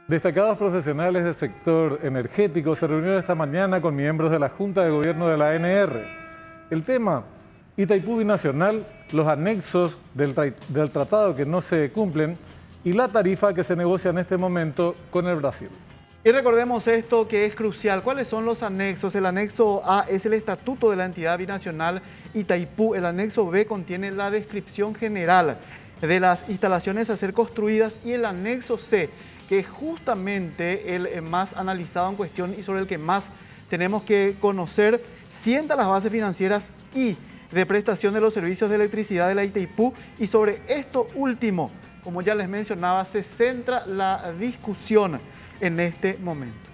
Destacados profesionales del sector energético se reunieron esta mañana con miembros de la Junta de Gobierno de la ANR. El tema, Itaipú Binacional, los anexos del tratado que no se cumplen y la tarifa que se negocia en este momento con el Brasil. Y recordemos esto que es crucial. ¿Cuáles son los anexos? El anexo A es el estatuto de la entidad binacional Itaipú. El anexo B contiene la descripción general de las instalaciones a ser construidas y el anexo C, que es justamente el más analizado en cuestión y sobre el que más tenemos que conocer, sienta las bases financieras y de prestación de los servicios de electricidad de la Itaipú, y sobre esto último, como ya les mencionaba, se centra la discusión en este momento.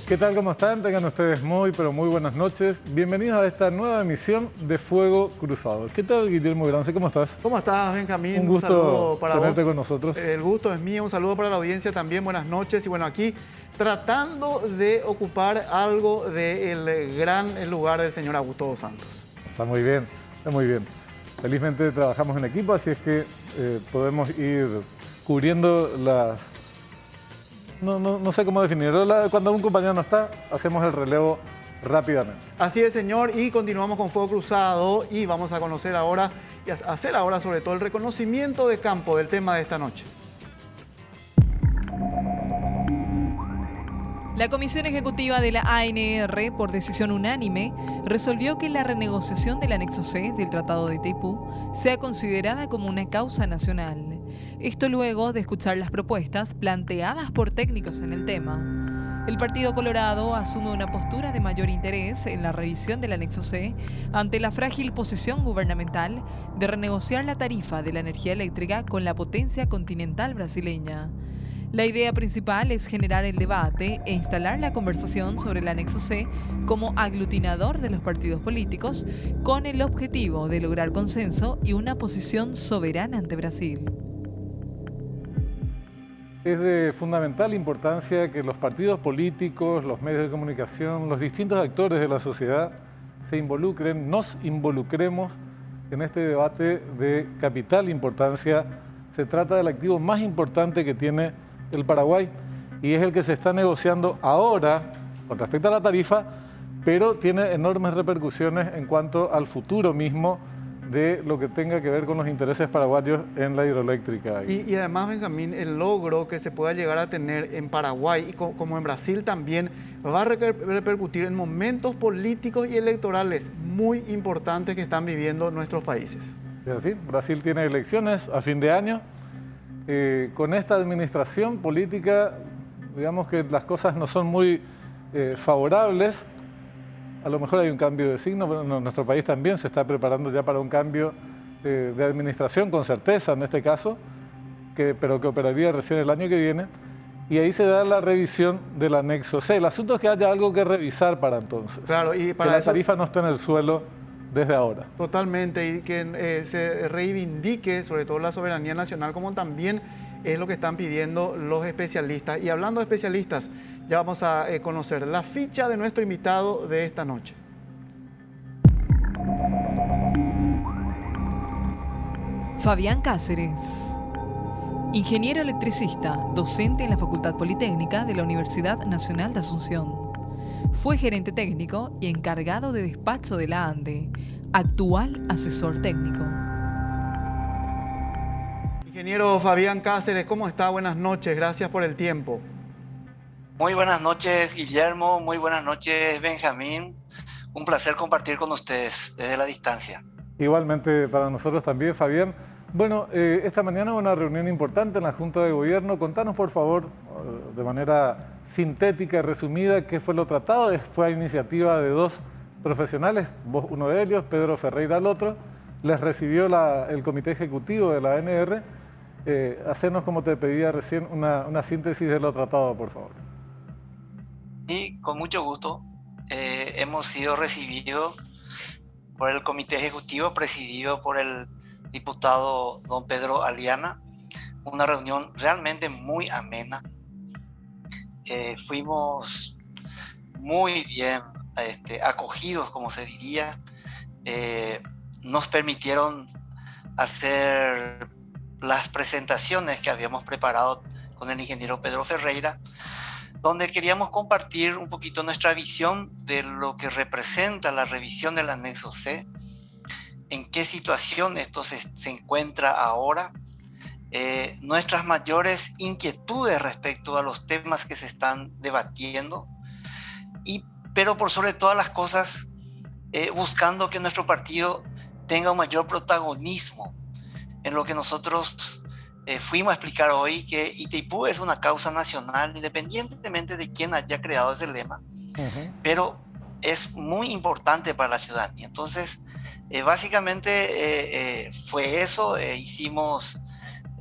¿Qué tal? ¿Cómo están? Tengan ustedes muy, pero muy buenas noches. Bienvenidos a esta nueva emisión de Fuego Cruzado. ¿Qué tal, Guillermo Grance? ¿Cómo estás? ¿Cómo estás, Benjamín? Un gusto tenerte con nosotros. El gusto es mío. Un saludo para la audiencia también. Buenas noches. Y bueno, aquí tratando de ocupar algo del gran lugar del señor Augusto dos Santos. Está muy bien, está muy bien. Felizmente trabajamos en equipo, así es que podemos ir cubriendo las... No sé cómo definirlo. Cuando un compañero no está, hacemos el relevo rápidamente. Así es, señor, y continuamos con Fuego Cruzado y vamos a conocer ahora y a hacer ahora sobre todo el reconocimiento de campo del tema de esta noche. La Comisión Ejecutiva de la ANR, por decisión unánime, resolvió que la renegociación del anexo C del Tratado de Itaipú sea considerada como una causa nacional. Esto luego de escuchar las propuestas planteadas por técnicos en el tema. El Partido Colorado asume una postura de mayor interés en la revisión del anexo C ante la frágil posición gubernamental de renegociar la tarifa de la energía eléctrica con la potencia continental brasileña. La idea principal es generar el debate e instalar la conversación sobre el anexo C como aglutinador de los partidos políticos con el objetivo de lograr consenso y una posición soberana ante Brasil. Es de fundamental importancia que los partidos políticos, los medios de comunicación, los distintos actores de la sociedad se involucren, nos involucremos en este debate de capital importancia. Se trata del activo más importante que tiene el Paraguay y es el que se está negociando ahora con respecto a la tarifa, pero tiene enormes repercusiones en cuanto al futuro mismo de lo que tenga que ver con los intereses paraguayos en la hidroeléctrica. Y además, Benjamín, el logro que se pueda llegar a tener en Paraguay y como en Brasil también va a repercutir en momentos políticos y electorales muy importantes que están viviendo nuestros países. Es así, Brasil tiene elecciones a fin de año. Con esta administración política, digamos que las cosas no son muy favorables. A lo mejor hay un cambio de signo, bueno, nuestro país también se está preparando ya para un cambio de administración, con certeza en este caso, pero que operaría recién el año que viene, y ahí se da la revisión del anexo C. El asunto es que haya algo que revisar para entonces, claro, y para que la eso, tarifa no esté en el suelo desde ahora. Totalmente, y que se reivindique sobre todo la soberanía nacional, como también es lo que están pidiendo los especialistas. Y hablando de especialistas, ya vamos a conocer la ficha de nuestro invitado de esta noche. Fabián Cáceres, ingeniero electricista, docente en la Facultad Politécnica de la Universidad Nacional de Asunción. Fue gerente técnico y encargado de despacho de la ANDE, actual asesor técnico. Ingeniero Fabián Cáceres, ¿cómo está? Buenas noches, gracias por el tiempo. Muy buenas noches, Guillermo. Muy buenas noches, Benjamín. Un placer compartir con ustedes desde la distancia. Igualmente para nosotros también, Fabián. Bueno, esta mañana hubo una reunión importante en la Junta de Gobierno. Contanos, por favor, de manera sintética y resumida, qué fue lo tratado. Fue a iniciativa de dos profesionales, vos uno de ellos, Pedro Ferreira el otro. Les recibió el Comité Ejecutivo de la ANR. Hacernos, como te pedía recién, una síntesis de lo tratado, por favor. Y con mucho gusto hemos sido recibidos por el comité ejecutivo presidido por el diputado don Pedro Aliana. Una reunión realmente muy amena. Fuimos muy bien acogidos, como se diría. Nos permitieron hacer las presentaciones que habíamos preparado con el ingeniero Pedro Ferreira, donde queríamos compartir un poquito nuestra visión de lo que representa la revisión del anexo C, en qué situación esto se encuentra ahora, nuestras mayores inquietudes respecto a los temas que se están debatiendo, pero por sobre todas las cosas, buscando que nuestro partido tenga un mayor protagonismo en lo que nosotros fuimos a explicar hoy, que Itaipú es una causa nacional, independientemente de quién haya creado ese lema, pero es muy importante para la ciudadanía. Entonces, básicamente fue eso. Hicimos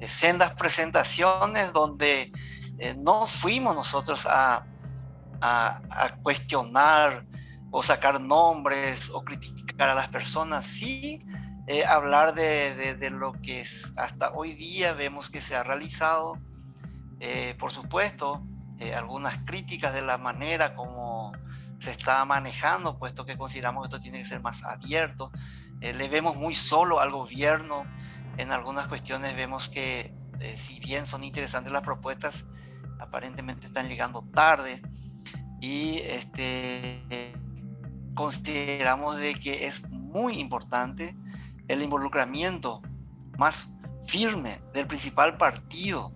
sendas presentaciones donde no fuimos nosotros a cuestionar o sacar nombres o criticar a las personas, sí hablar de lo que hasta hoy día vemos que se ha realizado. Por supuesto, algunas críticas de la manera como se está manejando, puesto que consideramos que esto tiene que ser más abierto. Le vemos muy solo al gobierno. En algunas cuestiones vemos que si bien son interesantes las propuestas, aparentemente están llegando tarde, y consideramos de que es muy importante el involucramiento más firme del principal partido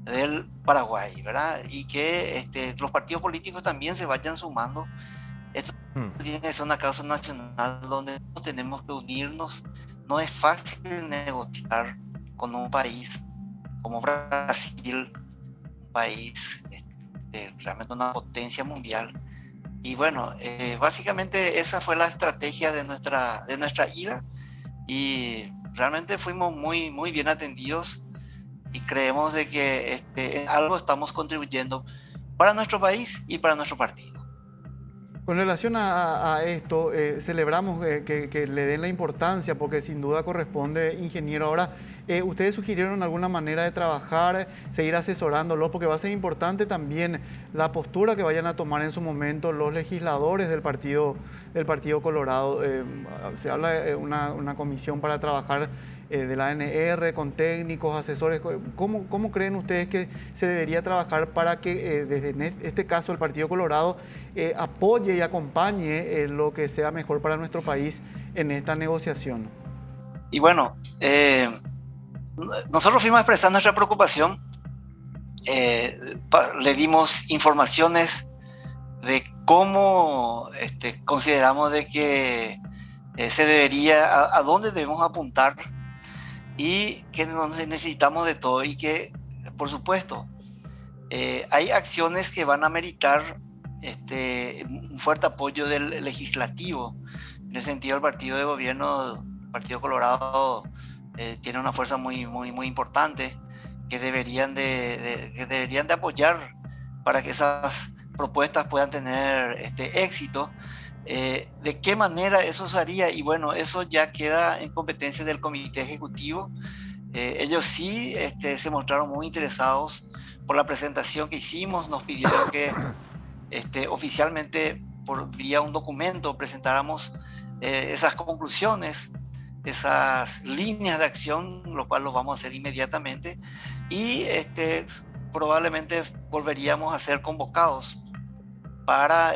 del Paraguay, ¿verdad? Y que los partidos políticos también se vayan sumando. Esto tiene que ser una causa nacional donde tenemos que unirnos. No es fácil negociar con un país como Brasil, un país realmente una potencia mundial. Y bueno, básicamente esa fue la estrategia de nuestra ida, y realmente fuimos muy, muy bien atendidos, y creemos de que en algo estamos contribuyendo para nuestro país y para nuestro partido. Con relación a esto, celebramos que le den la importancia, porque sin duda corresponde, ingeniero. Ahora, ¿ustedes sugirieron alguna manera de trabajar, seguir asesorándolos? Porque va a ser importante también la postura que vayan a tomar en su momento los legisladores del Partido Colorado. Se habla de una comisión para trabajar de la ANR con técnicos, asesores. ¿Cómo creen ustedes que se debería trabajar para que desde este caso el Partido Colorado apoye y acompañe lo que sea mejor para nuestro país en esta negociación? Y bueno, nosotros fuimos a expresar nuestra preocupación, le dimos informaciones de cómo consideramos de que se debería, a dónde debemos apuntar, y que necesitamos de todo, y que por supuesto hay acciones que van a meritar un fuerte apoyo del legislativo. En ese sentido, el partido de gobierno, el Partido Colorado, tiene una fuerza muy, muy, muy importante que deberían de apoyar para que esas propuestas puedan tener éxito. ¿De qué manera eso se haría? Y bueno, eso ya queda en competencia del comité ejecutivo. Ellos sí se mostraron muy interesados por la presentación que hicimos. Nos pidieron que oficialmente por vía un documento presentáramos esas conclusiones, esas líneas de acción, lo cual lo vamos a hacer inmediatamente, y probablemente volveríamos a ser convocados para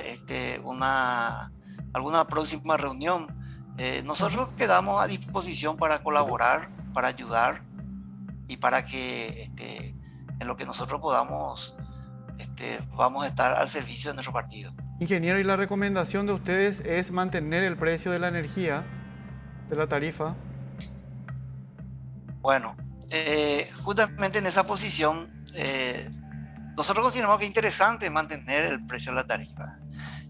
alguna próxima reunión. Nosotros quedamos a disposición para colaborar, para ayudar, y para que en lo que nosotros podamos vamos a estar al servicio de nuestro partido. Ingeniero, ¿y la recomendación de ustedes es mantener el precio de la energía, de la tarifa? Bueno, justamente en esa posición nosotros consideramos que es interesante mantener el precio de la tarifa.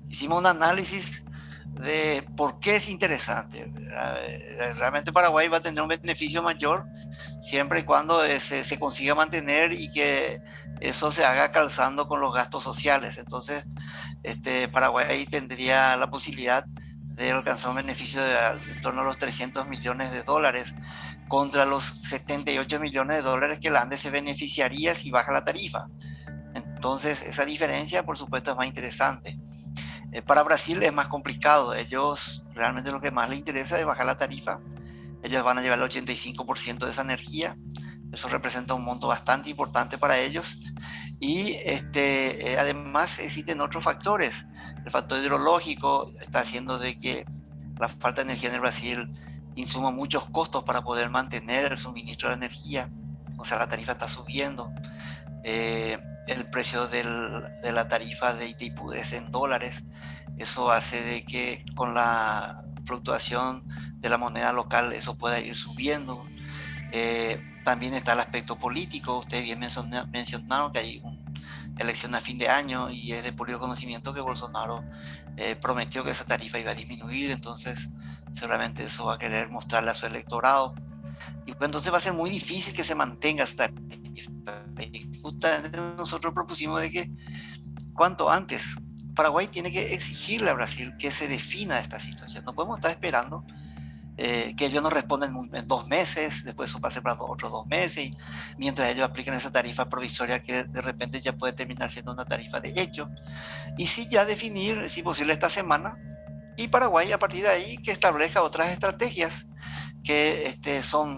Hicimos un análisis de por qué es interesante. Realmente Paraguay va a tener un beneficio mayor siempre y cuando se consiga mantener, y que eso se haga calzando con los gastos sociales. Entonces, Paraguay tendría la posibilidad alcanzar un beneficio de en torno a los 300 millones de dólares contra los 78 millones de dólares que la ANDE se beneficiaría si baja la tarifa. Entonces, esa diferencia, por supuesto, es más interesante. Para Brasil es más complicado. Ellos realmente lo que más les interesa es bajar la tarifa. Ellos van a llevar el 85% de esa energía. Eso representa un monto bastante importante para ellos. Y además existen otros factores. El factor hidrológico está haciendo de que la falta de energía en el Brasil insuma muchos costos para poder mantener el suministro de energía. O sea, la tarifa está subiendo. El precio de la tarifa de Itaipú es en dólares. Eso hace de que con la fluctuación de la moneda local eso pueda ir subiendo. También está el aspecto político. Ustedes bien mencionaron que hay una elección a fin de año y es de público conocimiento que Bolsonaro prometió que esa tarifa iba a disminuir. Entonces seguramente eso va a querer mostrarle a su electorado. Y pues entonces va a ser muy difícil que se mantenga esta tarifa. Y justamente nosotros propusimos de que cuanto antes Paraguay tiene que exigirle a Brasil que se defina esta situación. No podemos estar esperando que ellos nos respondan en 2 meses, después eso pase para otros 2 meses, y mientras ellos apliquen esa tarifa provisoria que de repente ya puede terminar siendo una tarifa de hecho. Y sí ya definir, si posible, esta semana, y Paraguay a partir de ahí que establezca otras estrategias, que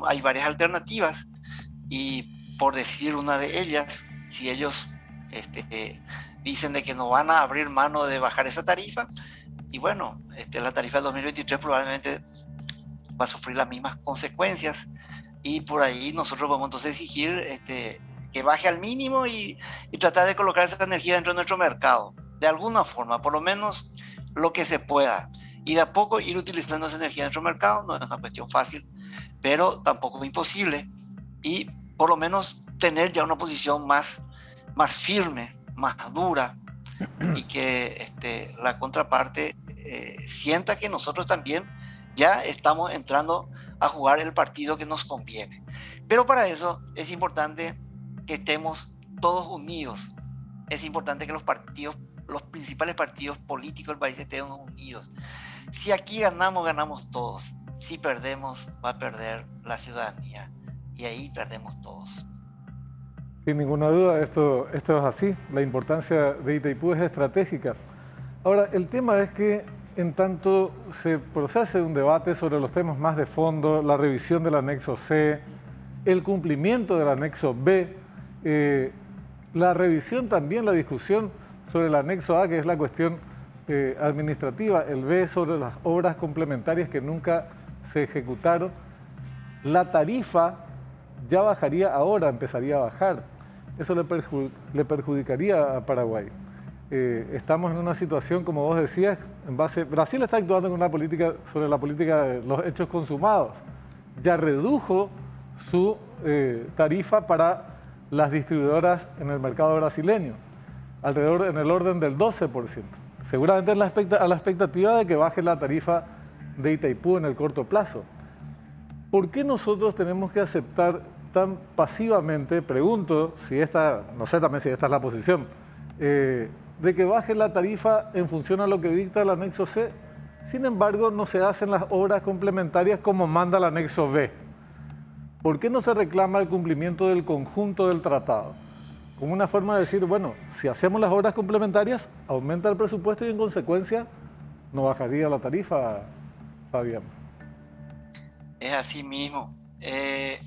hay varias alternativas, y por decir una de ellas, si ellos dicen de que no van a abrir mano de bajar esa tarifa, y bueno, la tarifa del 2023 probablemente va a sufrir las mismas consecuencias, y por ahí nosotros vamos entonces a exigir que baje al mínimo y tratar de colocar esa energía dentro de nuestro mercado, de alguna forma, por lo menos lo que se pueda, y de a poco ir utilizando esa energía dentro del mercado. No es una cuestión fácil, pero tampoco imposible, y por lo menos tener ya una posición más firme, más dura, y que la contraparte sienta que nosotros también ya estamos entrando a jugar el partido que nos conviene. Pero para eso es importante que estemos todos unidos. Es importante que los principales partidos políticos del país estén unidos. Si aquí ganamos, ganamos todos. Si perdemos, va a perder la ciudadanía. Y ahí perdemos todos. Sin ninguna duda, esto es así. La importancia de Itaipú es estratégica. Ahora, el tema es que en tanto se procese un debate sobre los temas más de fondo, la revisión del anexo C, el cumplimiento del anexo B, la revisión también, la discusión sobre el anexo A, que es la cuestión administrativa, el B sobre las obras complementarias que nunca se ejecutaron, la tarifa ya bajaría ahora, empezaría a bajar. Eso le perjudicaría a Paraguay. Estamos en una situación, como vos decías, Brasil está actuando con una política sobre la política de los hechos consumados. Ya redujo su tarifa para las distribuidoras en el mercado brasileño, en el orden del 12%. Seguramente a la expectativa de que baje la tarifa de Itaipú en el corto plazo. ¿Por qué nosotros tenemos que aceptar tan pasivamente, pregunto, no sé también si esta es la posición, de que baje la tarifa en función a lo que dicta el anexo C? Sin embargo, no se hacen las obras complementarias como manda el anexo B. ¿Por qué no se reclama el cumplimiento del conjunto del tratado? Como una forma de decir, bueno, si hacemos las obras complementarias, aumenta el presupuesto y en consecuencia no bajaría la tarifa, Fabián. Es así mismo.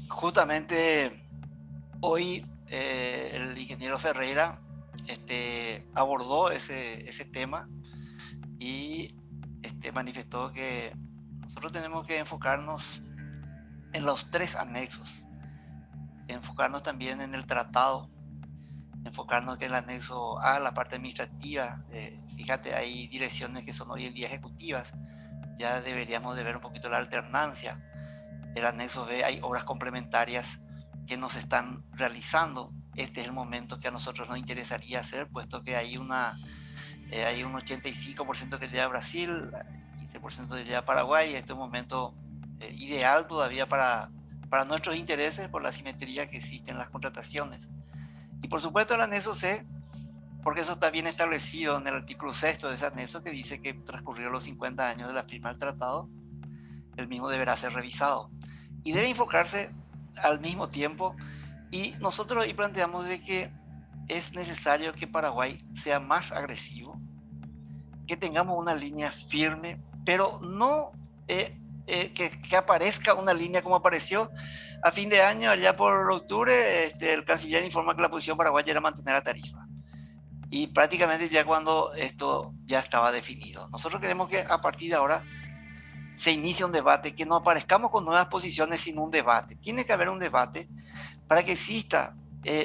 Justamente hoy el ingeniero Ferreira abordó ese tema y manifestó que nosotros tenemos que enfocarnos en los 3 anexos, enfocarnos también en el tratado, enfocarnos que el anexo A, la parte administrativa, fíjate, hay direcciones que son hoy en día ejecutivas, ya deberíamos de ver un poquito la alternancia. El anexo B, hay obras complementarias que nos están realizando. Este es el momento que a nosotros nos interesaría hacer, puesto que hay un 85% que llega a Brasil, 15% que llega a Paraguay. Este es un momento ideal todavía para nuestros intereses por la asimetría que existe en las contrataciones. Y por supuesto el anexo C porque eso está bien establecido en el artículo 6 de ese anexo, que dice que transcurridos los 50 años de la firma del tratado, el mismo deberá ser revisado y debe enfocarse al mismo tiempo. Y nosotros ahí planteamos de que es necesario que Paraguay sea más agresivo, que tengamos una línea firme, pero no que aparezca una línea como apareció a fin de año, allá por octubre. El canciller informa que la posición paraguaya era mantener la tarifa. Y prácticamente ya cuando esto ya estaba definido. Nosotros queremos que a partir de ahora se inicie un debate, que no aparezcamos con nuevas posiciones, sino un debate. Tiene que haber un debate para que exista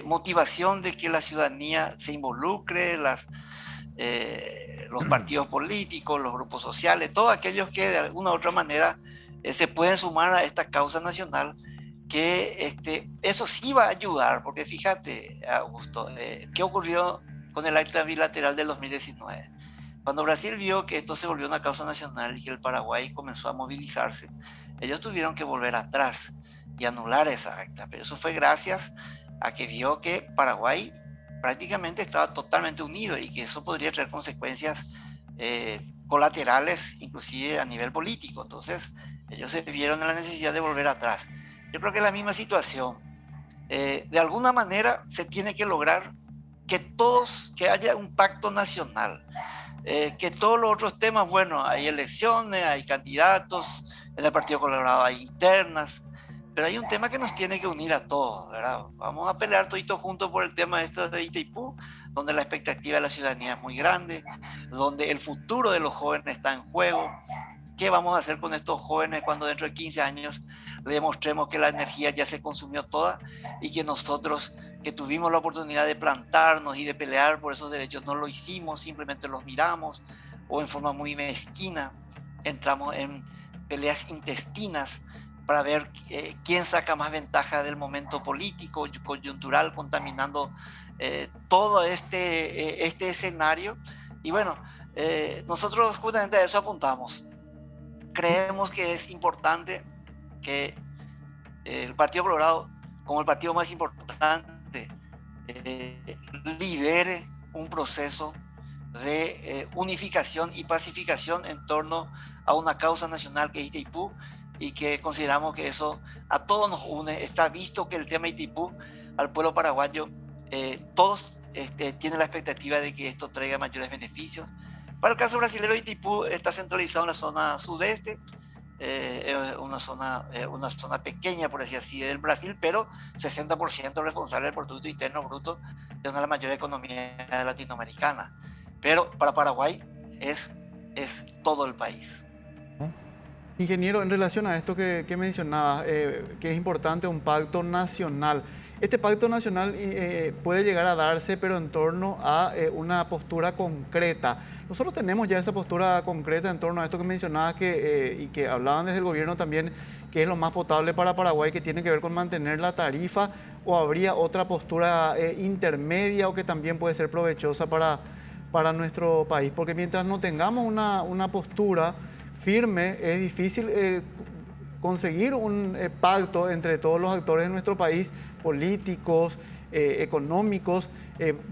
motivación de que la ciudadanía se involucre, los partidos políticos, los grupos sociales, todos aquellos que de alguna u otra manera se pueden sumar a esta causa nacional, que eso sí va a ayudar, porque fíjate, Augusto, ¿qué ocurrió con el acta bilateral del 2019? Cuando Brasil vio que esto se volvió una causa nacional y que el Paraguay comenzó a movilizarse, ellos tuvieron que volver atrás y anular esa acta, pero eso fue gracias a que vio que Paraguay prácticamente estaba totalmente unido y que eso podría traer consecuencias colaterales, inclusive a nivel político. Entonces, ellos se vieron en la necesidad de volver atrás. Yo creo que es la misma situación. De alguna manera se tiene que lograr que haya un pacto nacional, que todos los otros temas, bueno, hay elecciones, hay candidatos, en el Partido Colorado hay internas, pero hay un tema que nos tiene que unir a todos, ¿verdad? Vamos a pelear toditos juntos por el tema de Itaipú, donde la expectativa de la ciudadanía es muy grande, donde el futuro de los jóvenes está en juego. ¿Qué vamos a hacer con estos jóvenes cuando dentro de 15 años le demostremos que la energía ya se consumió toda y que nosotros, que tuvimos la oportunidad de plantarnos y de pelear por esos derechos, no lo hicimos, simplemente los miramos, o en forma muy mezquina entramos en peleas intestinas para ver quién saca más ventaja del momento político, coyuntural, contaminando todo este escenario? Y bueno, nosotros justamente a eso apuntamos. Creemos que es importante que el Partido Colorado, como el partido más importante, lidere un proceso de unificación y pacificación en torno a una causa nacional que es Itaipú, y que consideramos que eso a todos nos une. Está visto que el tema Itaipú al pueblo paraguayo, todos tienen la expectativa de que esto traiga mayores beneficios. Para el caso brasileño, Itaipú está centralizado en la zona sudeste, una zona pequeña, por decir así, del Brasil, pero 60% responsable del Producto Interno Bruto de una de las mayores economías latinoamericanas. Pero para Paraguay es todo el país. Ingeniero, en relación a esto que mencionaba, que es importante un pacto nacional. Este pacto nacional puede llegar a darse, pero en torno a una postura concreta. Nosotros tenemos ya esa postura concreta en torno a esto que mencionabas, y que hablaban desde el gobierno también, que es lo más potable para Paraguay, que tiene que ver con mantener la tarifa, o habría otra postura intermedia o que también puede ser provechosa para nuestro país. Porque mientras no tengamos una postura firme, es difícil conseguir un pacto entre todos los actores de nuestro país, políticos, económicos,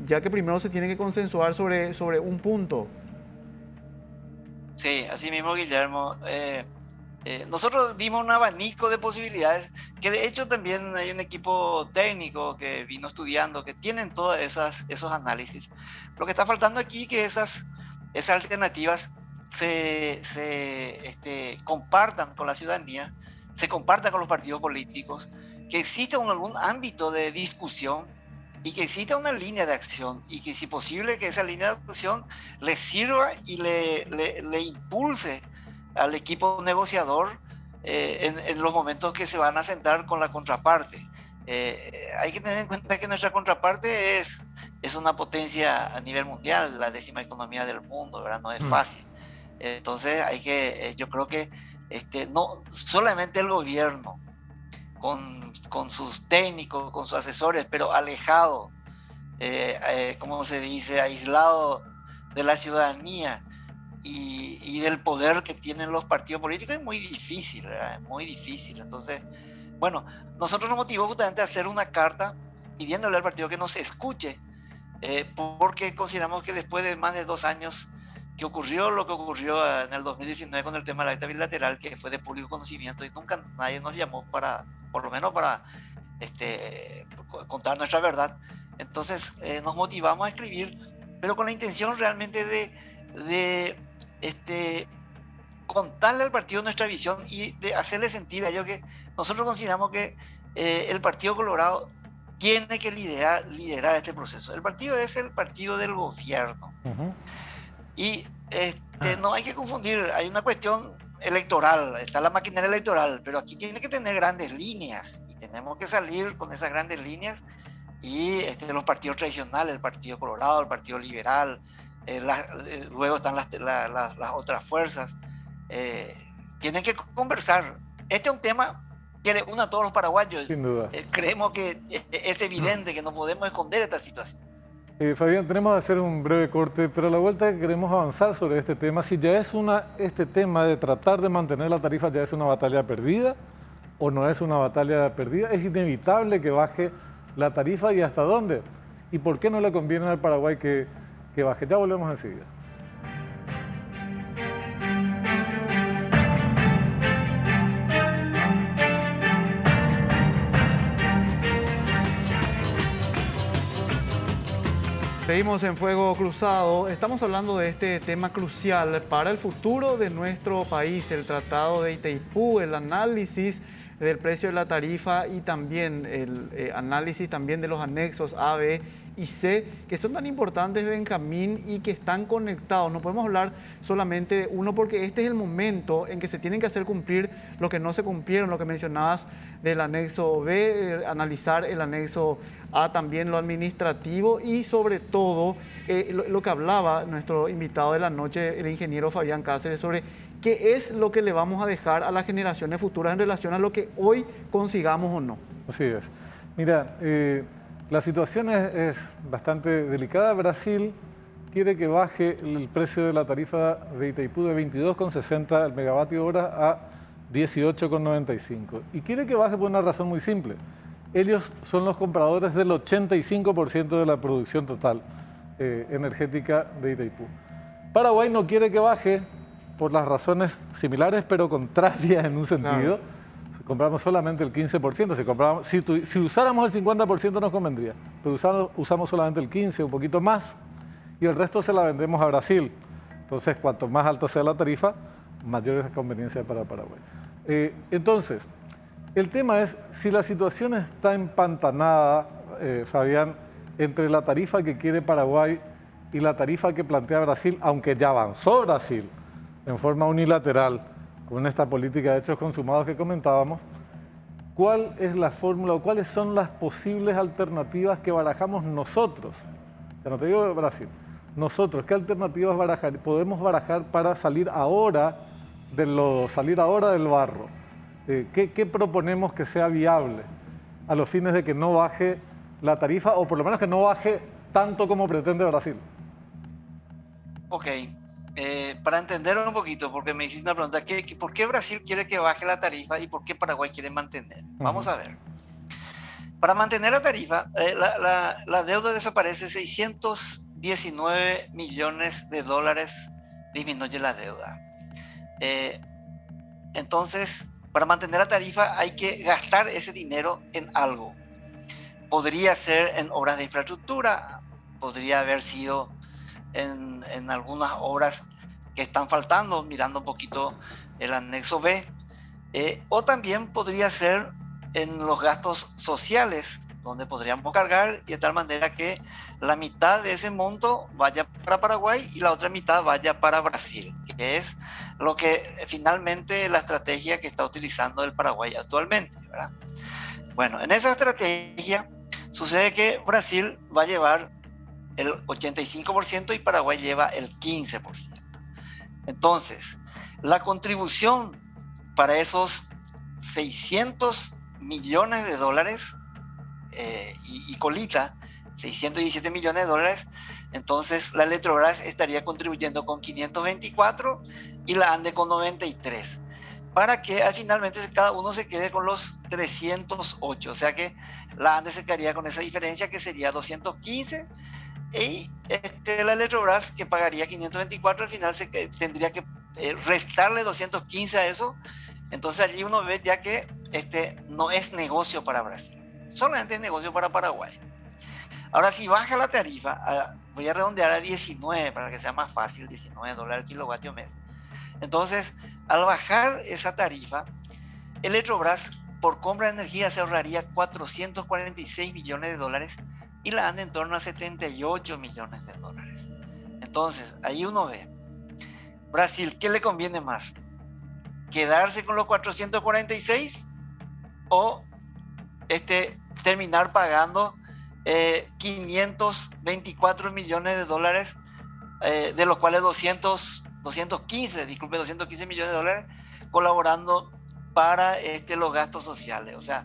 ya que primero se tiene que consensuar sobre un punto. Sí, así mismo, Guillermo. Nosotros dimos un abanico de posibilidades, que de hecho también hay un equipo técnico que vino estudiando, que tienen todos esos análisis. Lo que está faltando aquí es que esas alternativas se compartan con la ciudadanía, se compartan con los partidos políticos, que exista algún ámbito de discusión y que exista una línea de acción, y que si posible que esa línea de acción le sirva y le impulse al equipo negociador en los momentos que se van a sentar con la contraparte. Hay que tener en cuenta que nuestra contraparte es una potencia a nivel mundial, la 10ª economía del mundo, ¿verdad? No es fácil. Entonces yo creo que no solamente el gobierno con sus técnicos, con sus asesores, pero alejado, como se dice, aislado de la ciudadanía y del poder que tienen los partidos políticos, es muy difícil, ¿verdad? Es muy difícil. Entonces, bueno, nosotros nos motivó justamente a hacer una carta pidiéndole al partido que nos escuche porque consideramos que después de más de 2 años que ocurrió lo que ocurrió en el 2019 con el tema de la deuda bilateral, que fue de público conocimiento y nunca nadie nos llamó para, por lo menos para contar nuestra verdad. Entonces nos motivamos a escribir, pero con la intención realmente de contarle al partido nuestra visión y de hacerle sentir a ellos que nosotros consideramos que el Partido Colorado tiene que liderar este proceso. El partido es el partido del gobierno. Uh-huh. Y no hay que confundir, hay una cuestión electoral, está la maquinaria electoral, pero aquí tiene que tener grandes líneas y tenemos que salir con esas grandes líneas y los partidos tradicionales, el Partido Colorado, el Partido Liberal, luego están las otras fuerzas, tienen que conversar. Este es un tema que une a todos los paraguayos. Sin duda. Creemos que es evidente que no podemos esconder esta situación. Fabián, tenemos que hacer un breve corte, pero a la vuelta queremos avanzar sobre este tema. Si ya es este tema de tratar de mantener la tarifa ya es una batalla perdida o no es una batalla perdida, es inevitable que baje la tarifa y hasta dónde. ¿Y por qué no le conviene al Paraguay que baje? Ya volvemos enseguida. Seguimos en Fuego Cruzado. Estamos hablando de este tema crucial para el futuro de nuestro país, el Tratado de Itaipú, el análisis del precio de la tarifa y también el análisis también de los anexos A, B y C, que son tan importantes, Benjamín, y que están conectados. No podemos hablar solamente de uno porque este es el momento en que se tienen que hacer cumplir lo que no se cumplieron, lo que mencionabas del anexo B, analizar el anexo A, también lo administrativo y sobre todo lo que hablaba nuestro invitado de la noche, el ingeniero Fabián Cáceres, sobre qué es lo que le vamos a dejar a las generaciones futuras en relación a lo que hoy consigamos o no. Así es. Mira, la situación es bastante delicada. Brasil quiere que baje el precio de la tarifa de Itaipú de 22,60 el megavatio hora a 18,95. Y quiere que baje por una razón muy simple. Ellos son los compradores del 85% de la producción total energética de Itaipú. Paraguay no quiere que baje por las razones similares, pero contrarias en un sentido. Claro. Compramos solamente el 15%, si usáramos el 50% nos convendría, pero usamos solamente el 15%, un poquito más, y el resto se la vendemos a Brasil. Entonces, cuanto más alta sea la tarifa, mayor es la conveniencia para Paraguay. Entonces, el tema es, si la situación está empantanada, Fabián, entre la tarifa que quiere Paraguay y la tarifa que plantea Brasil, aunque ya avanzó Brasil en forma unilateral, con esta política de hechos consumados que comentábamos, ¿cuál es la fórmula o cuáles son las posibles alternativas que barajamos nosotros? Ya no te digo de Brasil. Nosotros, ¿qué alternativas podemos barajar para salir ahora del lodo, salir ahora del barro? ¿Qué proponemos que sea viable a los fines de que no baje la tarifa o por lo menos que no baje tanto como pretende Brasil? Ok. Para entender un poquito, porque me hiciste una pregunta, ¿por qué Brasil quiere que baje la tarifa y por qué Paraguay quiere mantener? Vamos a ver. Para mantener la tarifa, la deuda desaparece, 619 millones de dólares disminuye la deuda. Entonces, para mantener la tarifa hay que gastar ese dinero en algo. Podría ser en obras de infraestructura, podría haber sido en algunas obras que están faltando, mirando un poquito el anexo B, o también podría ser en los gastos sociales, donde podríamos cargar y de tal manera que la mitad de ese monto vaya para Paraguay y la otra mitad vaya para Brasil, que es lo que finalmente la estrategia que está utilizando el Paraguay actualmente, ¿verdad? Bueno, en esa estrategia sucede que Brasil va a llevar el 85% y Paraguay lleva el 15%. Entonces, la contribución para esos 600 millones de dólares y colita, 617 millones de dólares, entonces la Electrobras estaría contribuyendo con 524 y la ANDE con 93, para que finalmente cada uno se quede con los 308, o sea que la ANDE se quedaría con esa diferencia que sería 215 y la Electrobras, que pagaría 524, al final tendría que restarle 215 a eso. Entonces allí uno ve ya que no es negocio para Brasil, solamente es negocio para Paraguay. Ahora, si baja la tarifa, voy a redondear a 19 para que sea más fácil, $19 el kilovatio mes. Entonces, al bajar esa tarifa, Electrobras por compra de energía se ahorraría 446 millones de dólares y la ANDE en torno a 78 millones de dólares. Entonces, ahí uno ve, Brasil, ¿qué le conviene más? ¿Quedarse con los 446 o terminar pagando 524 millones de dólares, de los cuales 215 millones de dólares colaborando para los gastos sociales? O sea,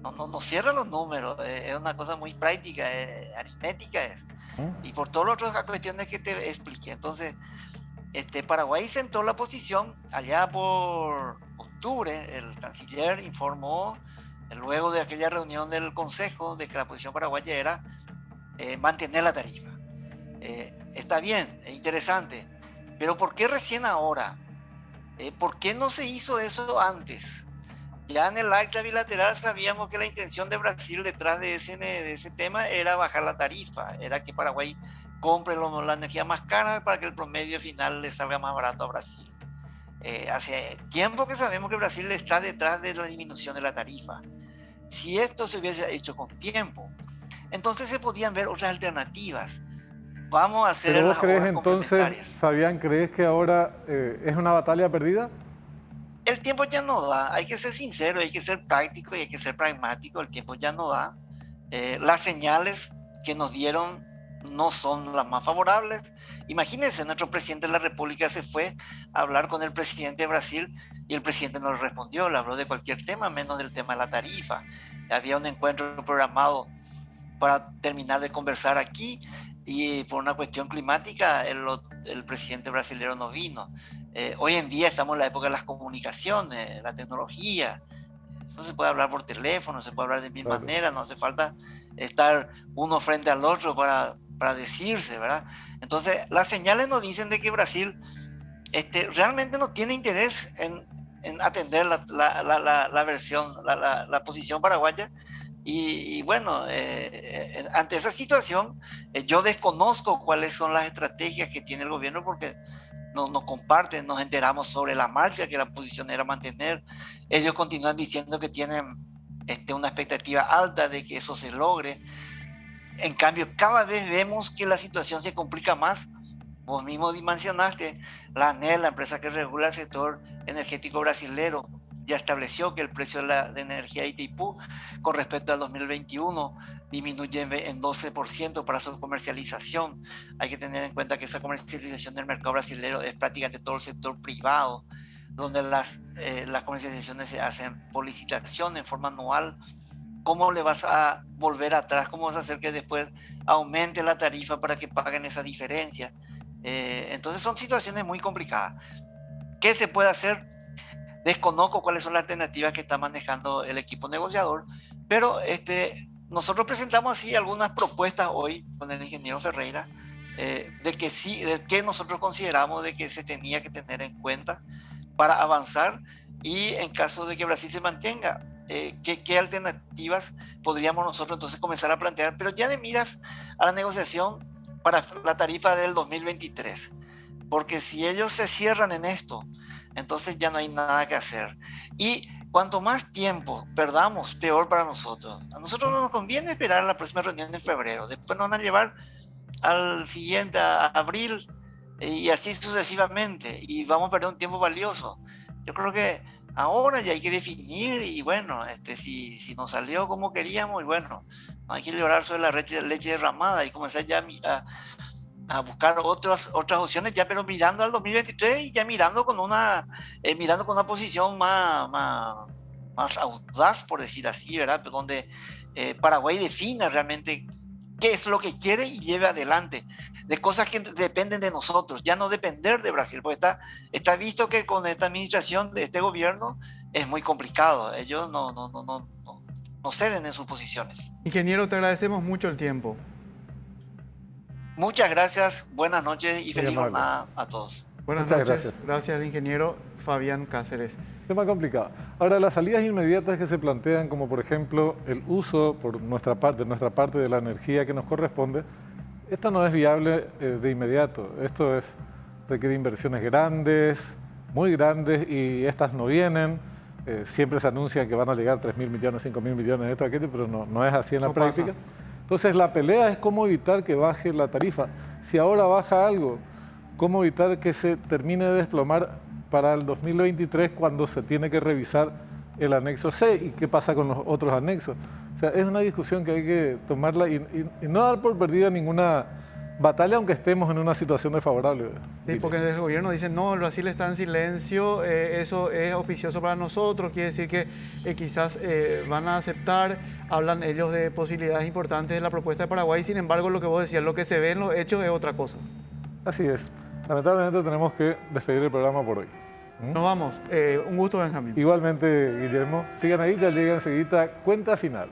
no cierra los números, es una cosa muy práctica, aritmética es. Y por todas las otras cuestiones que te expliqué. Entonces, Paraguay sentó la posición allá por octubre. El canciller informó, luego de aquella reunión del Consejo, de que la posición paraguaya era mantener la tarifa. Está bien, es interesante, pero ¿por qué recién ahora? ¿Por qué no se hizo eso antes? Ya en el acta bilateral sabíamos que la intención de Brasil detrás de ese tema era bajar la tarifa, era que Paraguay compre la energía más cara para que el promedio final le salga más barato a Brasil. Hace tiempo que sabemos que Brasil está detrás de la disminución de la tarifa. Si esto se hubiese hecho con tiempo, entonces se podían ver otras alternativas. Vamos a hacer ¿Pero vos las crees obras entonces, complementarias. Fabián, crees que ahora es una batalla perdida? El tiempo ya no da, hay que ser sincero, hay que ser práctico y hay que ser pragmático, el tiempo ya no da. Las señales que nos dieron no son las más favorables. Imagínense, nuestro presidente de la República se fue a hablar con el presidente de Brasil y el presidente no le respondió, le habló de cualquier tema menos del tema de la tarifa. Había un encuentro programado para terminar de conversar aquí y por una cuestión climática el presidente brasileño no vino. Hoy en día estamos en la época de las comunicaciones, la tecnología. No se puede hablar por teléfono, se puede hablar de mil maneras, no hace falta estar uno frente al otro para decirse, ¿verdad? Entonces, las señales nos dicen de que Brasil realmente no tiene interés en atender la versión, la posición paraguaya. Y bueno, ante esa situación, yo desconozco cuáles son las estrategias que tiene el gobierno porque nos comparten, nos enteramos sobre la marcha, que la posición era mantener. Ellos continúan diciendo que tienen una expectativa alta de que eso se logre. En cambio, cada vez vemos que la situación se complica más. Vos mismo mencionaste, la ANEEL, la empresa que regula el sector energético brasilero, ya estableció que el precio de energía de Itaipú con respecto al 2021 disminuye en 12% para su comercialización. Hay que tener en cuenta que esa comercialización del mercado brasileño es prácticamente todo el sector privado, donde las comercializaciones se hacen por licitación en forma anual. ¿Cómo le vas a volver atrás? ¿Cómo vas a hacer que después aumente la tarifa para que paguen esa diferencia? Entonces son situaciones muy complicadas. ¿Qué se puede hacer? Desconozco cuáles son las alternativas que está manejando el equipo negociador, pero nosotros presentamos así algunas propuestas hoy con el ingeniero Ferreira de que sí, de que nosotros consideramos de que se tenía que tener en cuenta para avanzar y en caso de que Brasil se mantenga, qué alternativas podríamos nosotros entonces comenzar a plantear, pero ya de miras a la negociación para la tarifa del 2023, porque si ellos se cierran en esto, entonces ya no hay nada que hacer. Y cuanto más tiempo perdamos, peor para nosotros. A nosotros no nos conviene esperar a la próxima reunión en febrero. Después nos van a llevar al siguiente, a abril, y así sucesivamente. Y vamos a perder un tiempo valioso. Yo creo que ahora ya hay que definir y bueno, si nos salió como queríamos, y bueno, no hay que llorar sobre la leche derramada y comenzar ya a buscar otras opciones ya, pero mirando al 2023 y ya mirando con una posición más audaz, por decir así, ¿verdad? Donde Paraguay defina realmente qué es lo que quiere y lleve adelante, de cosas que dependen de nosotros, ya no depender de Brasil, porque está visto que con esta administración de este gobierno es muy complicado, ellos no ceden en sus posiciones. Ingeniero, te agradecemos mucho el tiempo. Muchas gracias, buenas noches y Muy feliz amable. jornada a todos. Buenas Muchas noches. gracias. Gracias al ingeniero Fabián Cáceres. Tema complicado. Ahora, las salidas inmediatas que se plantean, como por ejemplo el uso por nuestra parte de la energía que nos corresponde, esto no es viable de inmediato. Esto requiere inversiones grandes, muy grandes, y estas no vienen. Siempre se anuncia que van a llegar 3.000 millones, 5.000 millones de esto, aquello, pero no es así en la práctica. Entonces, la pelea es cómo evitar que baje la tarifa. Si ahora baja algo, cómo evitar que se termine de desplomar para el 2023 cuando se tiene que revisar el anexo C y qué pasa con los otros anexos. O sea, es una discusión que hay que tomarla y no dar por perdida ninguna batalla, aunque estemos en una situación desfavorable. Sí, porque desde el gobierno dicen, no, el Brasil está en silencio, eso es auspicioso para nosotros, quiere decir que quizás van a aceptar, hablan ellos de posibilidades importantes de la propuesta de Paraguay, sin embargo, lo que vos decías, lo que se ve en los hechos es otra cosa. Así es. Lamentablemente tenemos que despedir el programa por hoy. Nos vamos. Un gusto, Benjamín. Igualmente, Guillermo. Sigan ahí, ya llega enseguida Cuenta Final.